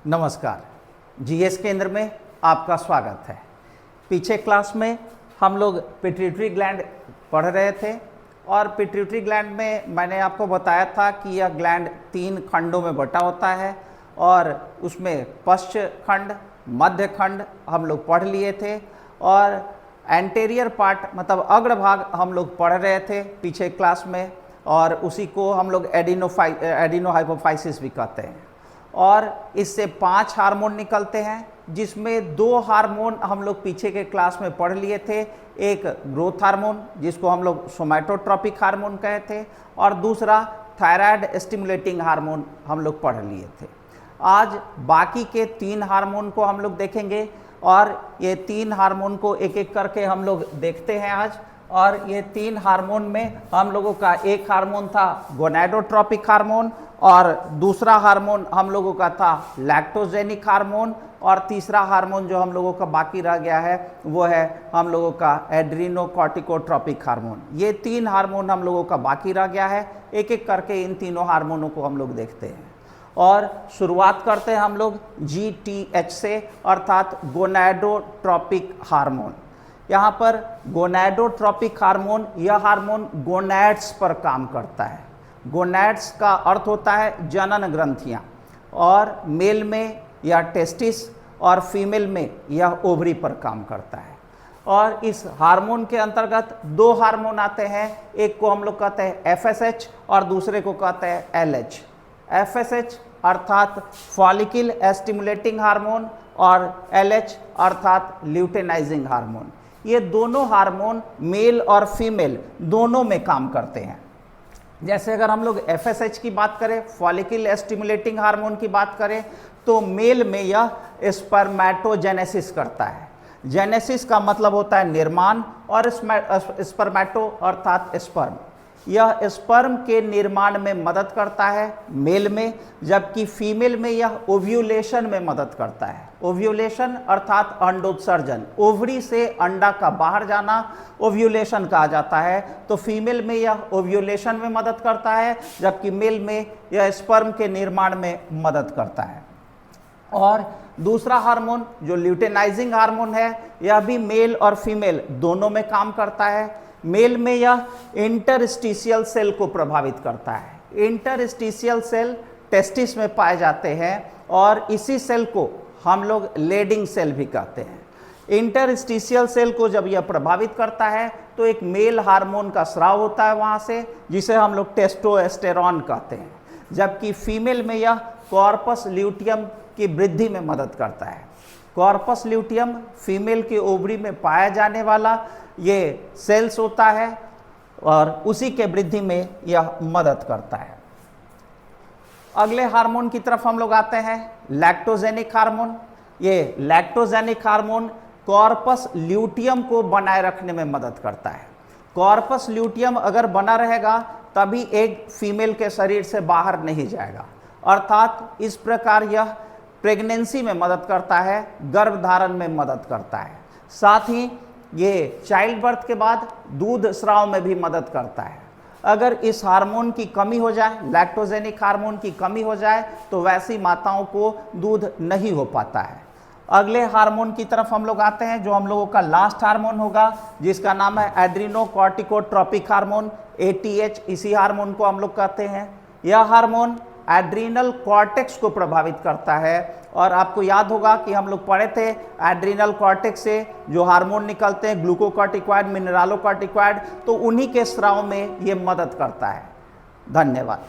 नमस्कार, जीएस केंद्र में आपका स्वागत है। पीछे क्लास में हम लोग पिट्यूटरी ग्लैंड पढ़ रहे थे और पिट्यूटरी ग्लैंड में मैंने आपको बताया था कि यह ग्लैंड 3 खंडों में बटा होता है और उसमें पश्च खंड, मध्य खंड हम लोग पढ़ लिए थे और एंटेरियर पार्ट मतलब अग्र भाग हम लोग पढ़ रहे थे पीछे क्लास में, और उसी को हम लोग एडिनोहाइपोफाइसिस भी कहते हैं। और इससे 5 हार्मोन निकलते हैं, जिसमें 2 हार्मोन हम लोग पीछे के क्लास में पढ़ लिए थे। एक ग्रोथ हार्मोन जिसको हम लोग सोमैटोट्रोपिक हार्मोन कहे थे और दूसरा थायराइड स्टिमुलेटिंग हार्मोन हम लोग पढ़ लिए थे। आज बाकी के 3 हार्मोन को हम लोग देखेंगे और ये 3 हार्मोन को एक एक करके हम लोग देखते हैं आज। और ये 3 हार्मोन में हम लोगों का एक हार्मोन था गोनाडोट्रोपिक हार्मोन और दूसरा हार्मोन हम लोगों का था लैक्टोजेनिक हार्मोन और तीसरा हार्मोन जो हम लोगों का बाकी रह गया है वो है हम लोगों का एड्रीनोकॉर्टिकोट्रोपिक हार्मोन। ये 3 हार्मोन हम लोगों का बाकी रह गया है। एक एक करके इन तीनों हार्मोनों को हम लोग देखते हैं और शुरुआत करते हैं हम लोग GTH से, अर्थात गोनाडोट्रोपिक हार्मोन। यहाँ पर गोनाडोट्रोपिक हार्मोन, यह हार्मोन गोनैड्स पर काम करता है। गोनैड्स का अर्थ होता है जनन ग्रंथियाँ, और मेल में यह टेस्टिस और फीमेल में यह ओवरी पर काम करता है। और इस हार्मोन के अंतर्गत 2 हार्मोन आते हैं, एक को हम लोग कहते हैं FSH और दूसरे को कहते हैं LH। FSH अर्थात फॉलिकल स्टिमुलेटिंग हार्मोन और LH अर्थात ल्यूटेनाइजिंग हार्मोन। ये दोनों हार्मोन मेल और फीमेल दोनों में काम करते हैं। जैसे अगर हम लोग FSH की बात करें, फॉलिकल स्टिमुलेटिंग हार्मोन की बात करें, तो मेल में यह स्पर्मेटोजेनेसिस करता है। जेनेसिस का मतलब होता है निर्माण और स्पर्मेटो अर्थात स्पर्म। यह स्पर्म के निर्माण में मदद करता है मेल में, जबकि फीमेल में यह ओव्यूलेशन में मदद करता है। ओव्यूलेशन अर्थात अंडोत्सर्जन, ओवरी से अंडा का बाहर जाना ओव्यूलेशन कहा जाता है। तो फीमेल में यह ओव्यूलेशन में मदद करता है, जबकि मेल में यह स्पर्म के निर्माण में मदद करता है। और दूसरा हार्मोन जो ल्यूटेनाइजिंग हार्मोन है, यह भी मेल और फीमेल दोनों में काम करता है। मेल में यह इंटरस्टिशियल सेल को प्रभावित करता है। इंटरस्टिशियल सेल टेस्टिस में पाए जाते हैं और इसी सेल को हम लोग लेडिंग सेल भी कहते हैं। इंटरस्टिशियल सेल को जब यह प्रभावित करता है तो एक मेल हार्मोन का स्राव होता है वहाँ से, जिसे हम लोग टेस्टोस्टेरॉन कहते हैं, जबकि फीमेल में यह कॉर्पस ल्यूटियम की वृद्धि में मदद करता है। कॉर्पस ल्यूटियम फीमेल के ओवरी में पाया जाने वाला ये सेल्स होता है और उसी के वृद्धि में यह मदद करता है। अगले हार्मोन की तरफ हम लोग आते हैं, लैक्टोजेनिक हार्मोन। ये लैक्टोजेनिक हार्मोन कॉर्पस ल्यूटियम को बनाए रखने में मदद करता है। कॉर्पस ल्यूटियम अगर बना रहेगा तभी एग फीमेल के शरीर से बाहर नहीं जाएगा, अर्थात इस प्रकार यह प्रेगनेंसी में मदद करता है, गर्भधारण में मदद करता है। साथ ही ये चाइल्ड बर्थ के बाद दूध स्राव में भी मदद करता है। अगर इस हार्मोन की कमी हो जाए, लैक्टोजेनिक हार्मोन की कमी हो जाए, तो वैसी माताओं को दूध नहीं हो पाता है। अगले हार्मोन की तरफ हम लोग आते हैं, जो हम लोगों का लास्ट हार्मोन होगा, जिसका नाम है एड्रीनोकॉर्टिकोट्रोपिक हार्मोन, ATH। इसी हार्मोन को हम लोग कहते हैं। यह हार्मोन एड्रीनल कॉर्टेक्स को प्रभावित करता है और आपको याद होगा कि हम लोग पढ़े थे एड्रीनल कॉर्टेक्स से जो हार्मोन निकलते हैं ग्लूकोकॉर्टिकॉइड, मिनरलोकॉर्टिकॉइड, तो उन्हीं के स्राव में ये मदद करता है। धन्यवाद।